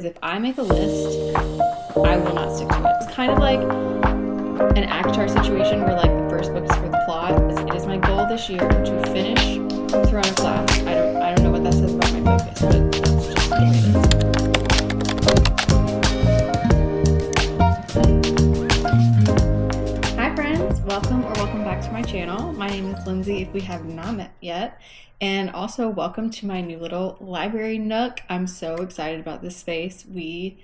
If I make a list, I will not stick to it. It's kind of like an ACTAR situation where like the first book is for the plot. It is my goal this year to finish Throne of Glass. I don't know what that says about my focus, but that's just the way it is. Hi friends, welcome back to my channel. My name is Lindsay, if we have not met yet. And also welcome to my new little library nook. I'm so excited about this space. We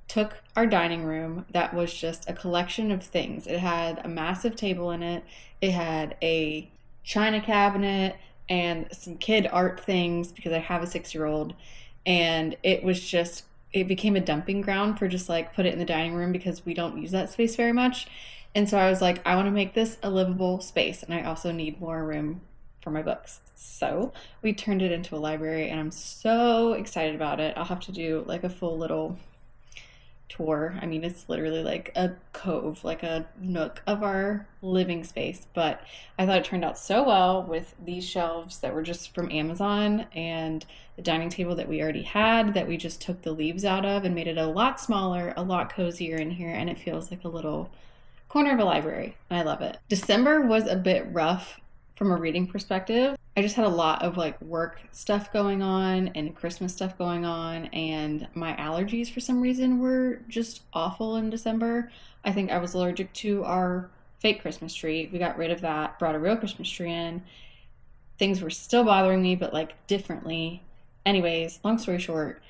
took our dining room that was just a collection of things. It had a massive table in it. It had a china cabinet and some kid art things because I have a 6-year-old. And it became a dumping ground for just like put it in the dining room because we don't use that space very much. And so I was like, I want to make this a livable space, and I also need more room for my books. So we turned it into a library, and I'm so excited about it. I'll have to do like a full little tour. I mean, it's literally like a cove, like a nook of our living space, but I thought it turned out so well with these shelves that were just from Amazon and the dining table that we already had that we just took the leaves out of and made it a lot smaller, a lot cozier in here, and it feels like a little corner of a library, and I love it. December was a bit rough from a reading perspective. I just had a lot of like work stuff going on and Christmas stuff going on, and my allergies for some reason were just awful in December. I think I was allergic to our fake Christmas tree. We got rid of that, brought a real Christmas tree in. Things were still bothering me, but like differently. Anyways, long story short,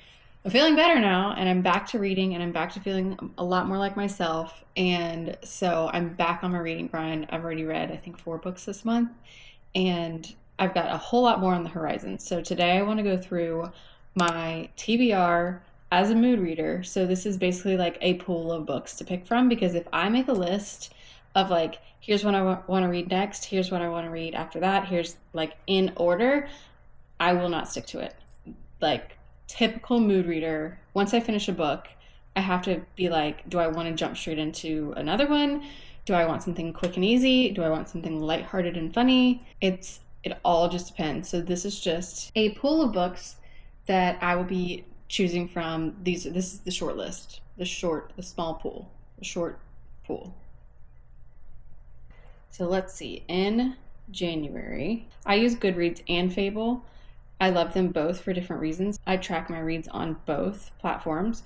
I'm feeling better now, and I'm back to reading, and I'm back to feeling a lot more like myself. And so I'm back on my reading grind. I've already read, I think, 4 books this month, and I've got a whole lot more on the horizon. So today I want to go through my TBR as a mood reader. So this is basically like a pool of books to pick from, because if I make a list of like, here's what I want to read next, here's what I want to read after that, here's like in order, I will not stick to it. Like, typical mood reader, once I finish a book, I have to be like, do I want to jump straight into another one? Do I want something quick and easy? Do I want something lighthearted and funny? It all just depends. So this is just a pool of books that I will be choosing from. This is the short list, the short pool. So let's see, in January, I use Goodreads and Fable. I love them both for different reasons. I track my reads on both platforms.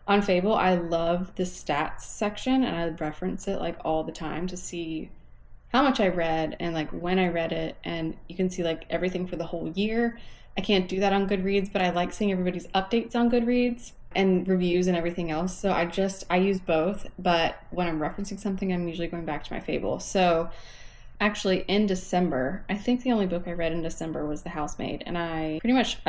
On Fable, I love the stats section, and I reference it like all the time to see how much I read and like when I read it, and you can see like everything for the whole year. I can't do that on Goodreads, but I like seeing everybody's updates on Goodreads and reviews and everything else. So I use both, but when I'm referencing something, I'm usually going back to my Fable. So actually, in December, I think the only book I read in December was The Housemaid, and I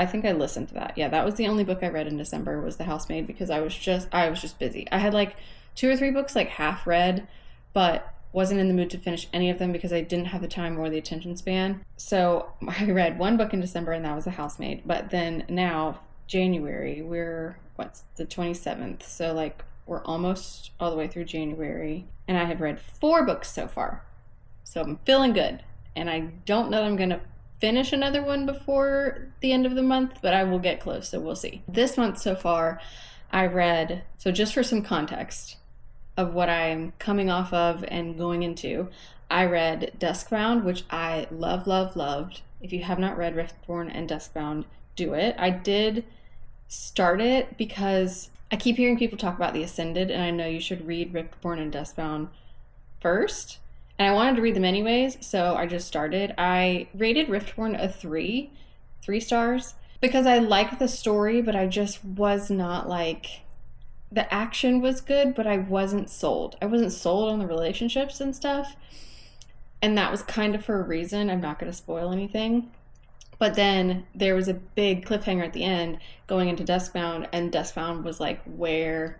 think I listened to that. Yeah, that was the only book I read in December was The Housemaid, because I was just busy. I had like 2 or 3 books like half read, but wasn't in the mood to finish any of them because I didn't have the time or the attention span. So I read 1 book in December, and that was The Housemaid. But then now, January, what's the 27th? So like we're almost all the way through January, and I have read 4 books so far. So I'm feeling good, and I don't know that I'm going to finish another one before the end of the month, but I will get close, so we'll see. This month so far, so just for some context of what I'm coming off of and going into, I read Duskbound, which I loved. If you have not read Riftborn and Duskbound, do it. I did start it because I keep hearing people talk about The Ascended, and I know you should read Riftborn and Duskbound first. And I wanted to read them anyways, so I just started. I rated Riftborn a 3 stars, because I like the story, but I just was not like, the action was good, but I wasn't sold. I wasn't sold on the relationships and stuff. And that was kind of for a reason. I'm not going to spoil anything. But then there was a big cliffhanger at the end going into Duskbound, and Duskbound was like where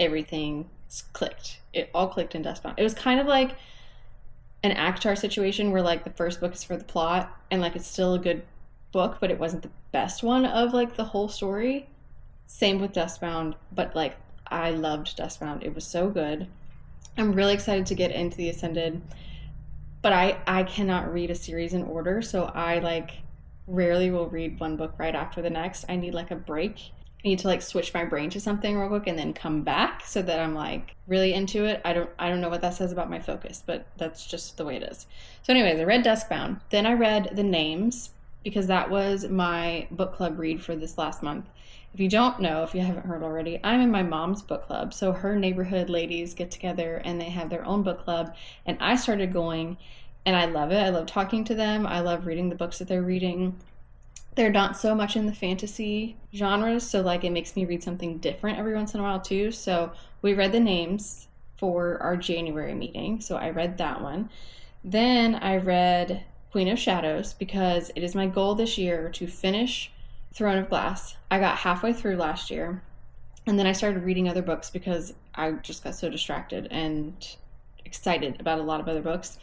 everything clicked. It all clicked in Duskbound. It was kind of like an ACTAR situation where like the first book is for the plot, and like it's still a good book, but it wasn't the best one of like the whole story. Same with Duskbound, but like I loved Duskbound. It was so good. I'm really excited to get into The Ascended, but I cannot read a series in order, so I like rarely will read one book right after the next. I need like a break. I need to like switch my brain to something real quick and then come back so that I'm like really into it. I don't know what that says about my focus, but that's just the way it is. So anyways, I read Duskbound. Then I read The Names because that was my book club read for this last month. If you don't know, if you haven't heard already, I'm in my mom's book club. So her neighborhood ladies get together and they have their own book club. And I started going and I love it. I love talking to them. I love reading the books that they're reading. They're not so much in the fantasy genres, so like it makes me read something different every once in a while too. So we read The Names for our January meeting, so I read that one. Then I read Queen of Shadows because it is my goal this year to finish Throne of Glass. I got halfway through last year, and then I started reading other books because I just got so distracted and excited about a lot of other books.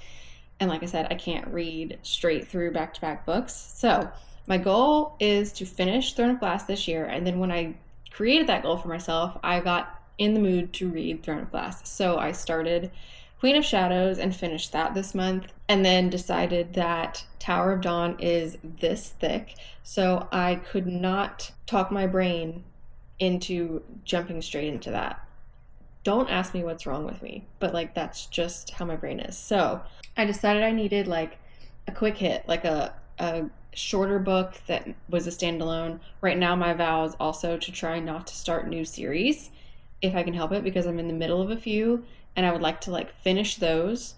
And like I said, I can't read straight through back-to-back books. So my goal is to finish Throne of Glass this year, and then when I created that goal for myself, I got in the mood to read Throne of Glass. So I started Queen of Shadows and finished that this month, and then decided that Tower of Dawn is this thick, so I could not talk my brain into jumping straight into that. Don't ask me what's wrong with me, but like that's just how my brain is. So I decided I needed like a quick hit, like a shorter book that was a standalone. Right now my vow is also to try not to start new series if I can help it, because I'm in the middle of a few and I would like to like finish those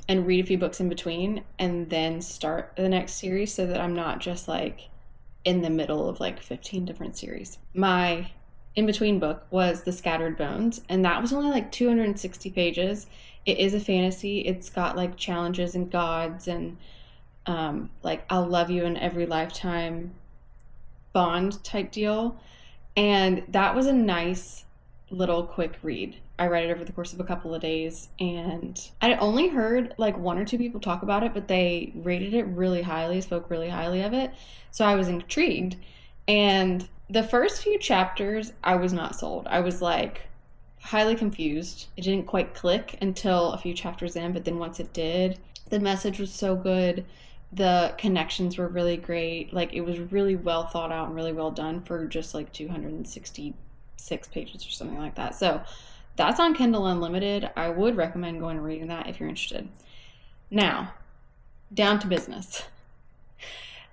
and read a few books in between and then start the next series so that I'm not just like in the middle of like 15 different series. My in between book was The Scattered Bones, and that was only like 260 pages. It is a fantasy. It's got like challenges and gods and like I'll love you in every lifetime bond type deal. And that was a nice little quick read. I read it over the course of a couple of days, and I only heard like one or two people talk about it, but they rated it really highly, spoke really highly of it. So I was intrigued. And the first few chapters, I was not sold. I was like highly confused. It didn't quite click until a few chapters in, but then once it did, the message was so good. The connections were really great. Like it was really well thought out and really well done for just like 266 pages or something like that. So that's on Kindle Unlimited. I would recommend going and reading that if you're interested. Now, down to business.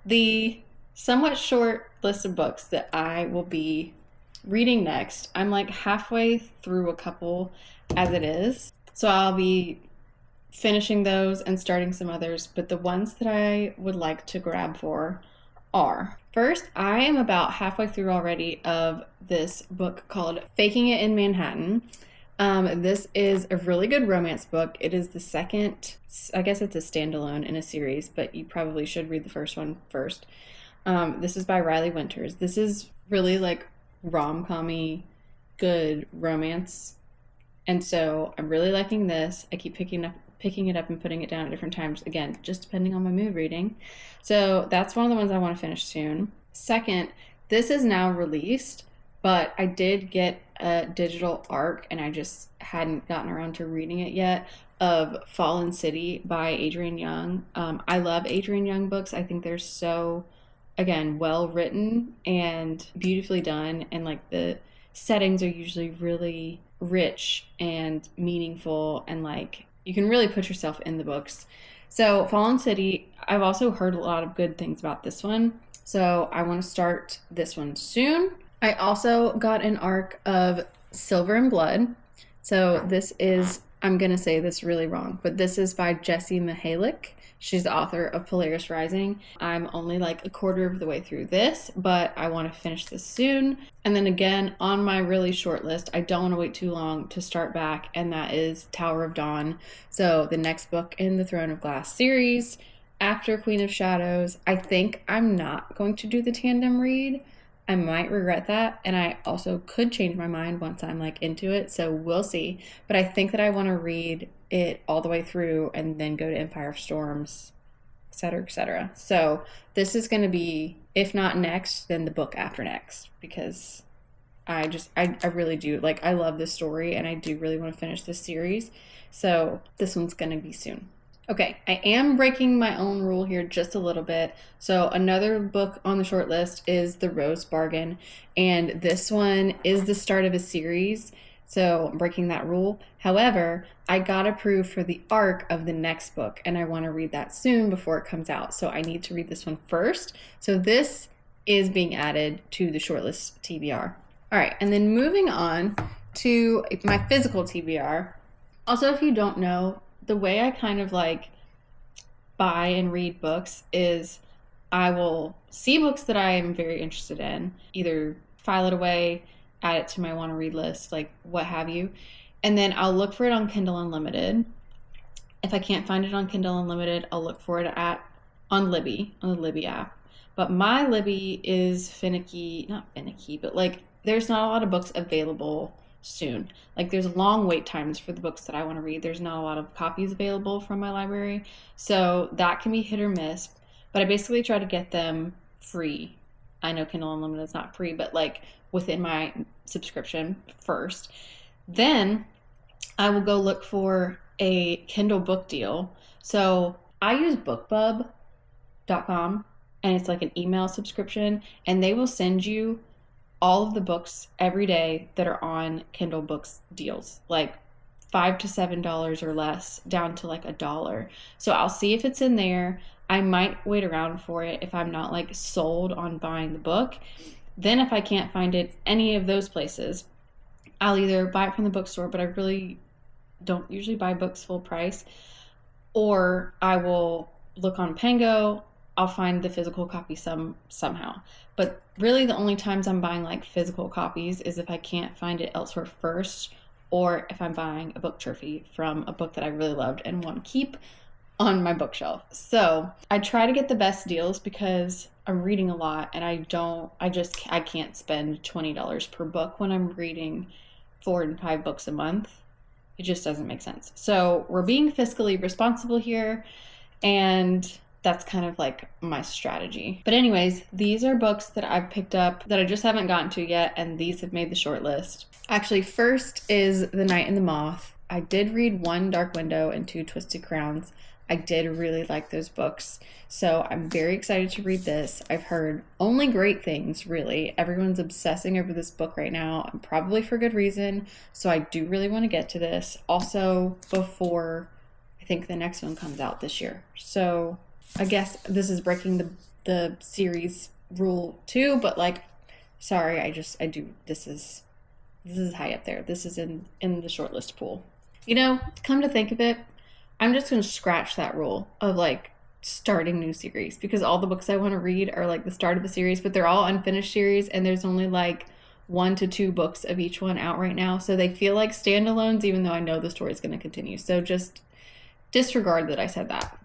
The somewhat short list of books that I will be reading next, I'm like halfway through a couple as it is. So I'll be finishing those and starting some others, but the ones that I would like to grab for are, first, I am about halfway through already of this book called Faking It in Manhattan. This is a really good romance book. It is the second, I guess it's a standalone in a series, but you probably should read the first one first. This is by Riley Winters. This is really like rom-com-y, good romance. And so I'm really liking this. I keep picking it up and putting it down at different times. Again, just depending on my mood reading. So that's one of the ones I want to finish soon. Second, this is now released, but I did get a digital ARC and I just hadn't gotten around to reading it yet, of Fallen City by Adrienne Young. I love Adrienne Young books. I think they're so, again, well written and beautifully done, and like the settings are usually really rich and meaningful, and like you can really put yourself in the books. So Fallen City, I've also heard a lot of good things about this one, so I want to start this one soon. I also got an ARC of Silver and Blood. So this is, I'm going to say this really wrong, but this is by Jessie Mihalik. She's the author of Polaris Rising. I'm only like a quarter of the way through this, but I want to finish this soon. And then again, on my really short list, I don't want to wait too long to start back, and that is Tower of Dawn. So the next book in the Throne of Glass series after Queen of Shadows. I think I'm not going to do the tandem read. I might regret that, and I also could change my mind once I'm like into it, so we'll see. But I think that I want to read it all the way through and then go to Empire of Storms, etc., etc. So this is going to be, if not next, then the book after next, because I really do, like, I love this story and I do really want to finish this series. So this one's going to be soon. Okay, I am breaking my own rule here just a little bit. So another book on the short list is The Rose Bargain, and this one is the start of a series. So I'm breaking that rule. However, I got approved for the arc of the next book, and I want to read that soon before it comes out. So I need to read this one first. So this is being added to the shortlist TBR. All right, and then moving on to my physical TBR. Also, if you don't know, the way I kind of like buy and read books is I will see books that I am very interested in, either file it away, add it to my want to read list, like what have you, and then I'll look for it on Kindle Unlimited. If I can't find it on Kindle Unlimited, I'll look for it on Libby, on the Libby app. But my Libby is finicky, not finicky, but like there's not a lot of books available soon. Like there's long wait times for the books that I want to read. There's not a lot of copies available from my library. So that can be hit or miss. But I basically try to get them free. I know Kindle Unlimited is not free, but like within my subscription first. Then I will go look for a Kindle book deal. So I use bookbub.com, and it's like an email subscription, and they will send you all of the books every day that are on Kindle Books deals, like $5 to $7 or less, down to like $1. So I'll see if it's in there. I might wait around for it if I'm not like sold on buying the book. Then if I can't find it any of those places, I'll either buy it from the bookstore, but I really don't usually buy books full price, or I will look on Pango. I'll find the physical copy somehow. But really the only times I'm buying like physical copies is if I can't find it elsewhere first, or if I'm buying a book trophy from a book that I really loved and want to keep on my bookshelf. So I try to get the best deals because I'm reading a lot, and I can't spend $20 per book when I'm reading 4 and 5 books a month. It just doesn't make sense. So we're being fiscally responsible here, and that's kind of like my strategy. But anyways, these are books that I've picked up that I just haven't gotten to yet, and these have made the short list. Actually, first is The Night and the Moth. I did read 1 Dark Window and 2 Twisted Crowns. I did really like those books, so I'm very excited to read this. I've heard only great things, really. Everyone's obsessing over this book right now, and probably for good reason, so I do really want to get to this. Also, before I think the next one comes out this year. So I guess this is breaking the series rule too, but like, sorry, this is high up there. This is in the shortlist pool. You know, come to think of it, I'm just going to scratch that rule of like starting new series, because all the books I want to read are like the start of a series, but they're all unfinished series, and there's only like 1 to 2 books of each one out right now. So they feel like standalones, even though I know the story is going to continue. So just disregard that I said that.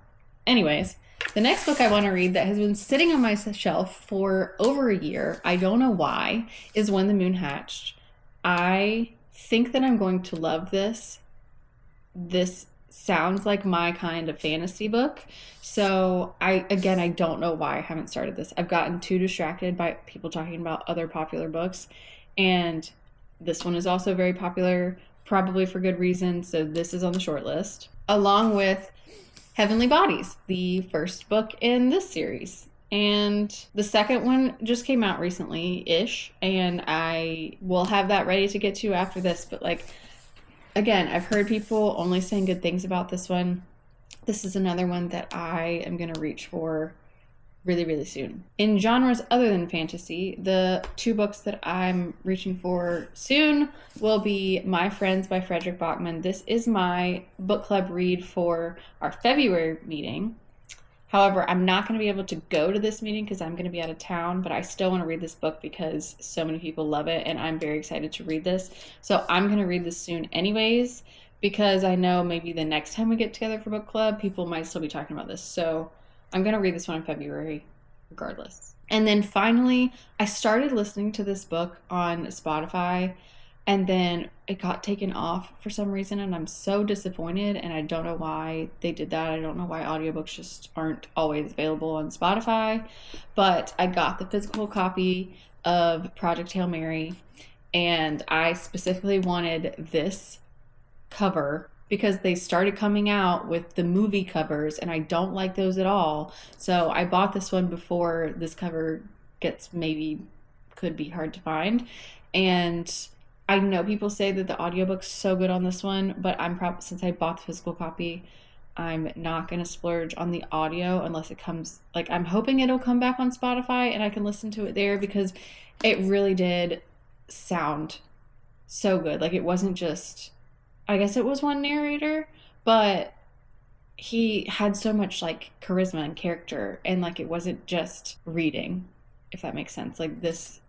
Anyways, the next book I want to read that has been sitting on my shelf for over a year, I don't know why, is When the Moon Hatched. I think that I'm going to love this. This sounds like my kind of fantasy book. So I don't know why I haven't started this. I've gotten too distracted by people talking about other popular books, and this one is also very popular, probably for good reason. So this is on the short list, along with Heavenly Bodies, the first book in this series. And the second one just came out recently-ish, and I will have that ready to get to after this. But like, again, I've heard people only saying good things about this one. This is another one that I am going to reach for really, really soon. In genres other than fantasy, the 2 books that I'm reaching for soon will be My Friends by Frederick Bachman. This is my book club read for our February meeting. However, I'm not going to be able to go to this meeting because I'm going to be out of town, but I still want to read this book because so many people love it, and I'm very excited to read this. So I'm going to read this soon anyways, because I know maybe the next time we get together for book club, people might still be talking about this. So I'm going to read this one in February regardless. And then finally, I started listening to this book on Spotify, and then it got taken off for some reason, and I'm so disappointed, and I don't know why they did that. I don't know why audiobooks just aren't always available on Spotify, but I got the physical copy of Project Hail Mary, and I specifically wanted this cover because they started coming out with the movie covers and I don't like those at all. So I bought this one before this cover gets maybe could be hard to find. And I know people say that the audiobook's so good on this one, but I'm probably, since I bought the physical copy, I'm not going to splurge on the audio unless it comes, like, I'm hoping it'll come back on Spotify and I can listen to it there, because it really did sound so good. Like, it wasn't just, I guess it was one narrator, but he had so much like charisma and character, and like it wasn't just reading, if that makes sense. Like this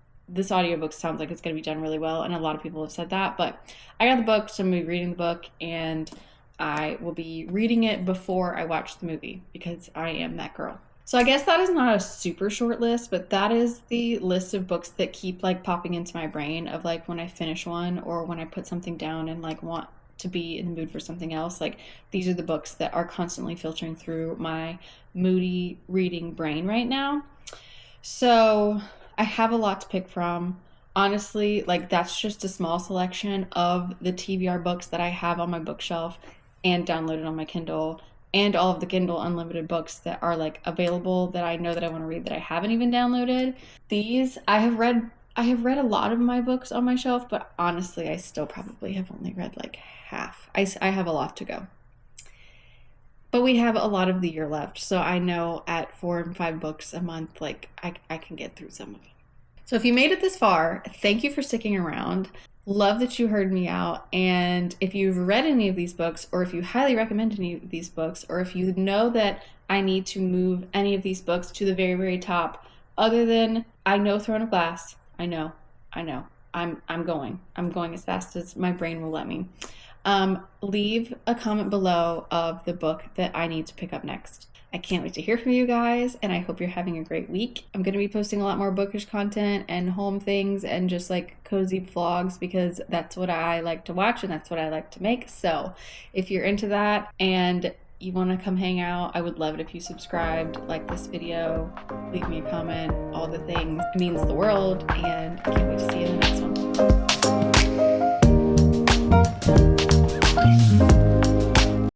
audiobook sounds like it's going to be done really well, and a lot of people have said that. But I got the book, so I'm going to be reading the book, and I will be reading it before I watch the movie, because I am that girl. So I guess that is not a super short list, but that is the list of books that keep like popping into my brain of like when I finish one or when I put something down and like want to be in the mood for something else. Like, these are the books that are constantly filtering through my moody reading brain right now. So I have a lot to pick from. Honestly, like, that's just a small selection of the TBR books that I have on my bookshelf and downloaded on my Kindle, and all of the Kindle Unlimited books that are like available that I know that I want to read that I haven't even downloaded. These I have read a lot of my books on my shelf, but honestly, I still probably have only read like half. I have a lot to go. But we have a lot of the year left, so I know at 4 and 5 books a month, like I can get through some of them. So if you made it this far, thank you for sticking around. Love that you heard me out. And if you've read any of these books, or if you highly recommend any of these books, or if you know that I need to move any of these books to the very, very top, other than, I know Throne of Glass, I know. I'm going as fast as my brain will let me. Leave a comment below of the book that I need to pick up next. I can't wait to hear from you guys, and I hope you're having a great week. I'm going to be posting a lot more bookish content and home things and just like cozy vlogs, because that's what I like to watch and that's what I like to make. So if you're into that and you want to come hang out, I would love it if you subscribed, like this video, leave me a comment, all the things. It means the world, and I can't wait to see you in the next one.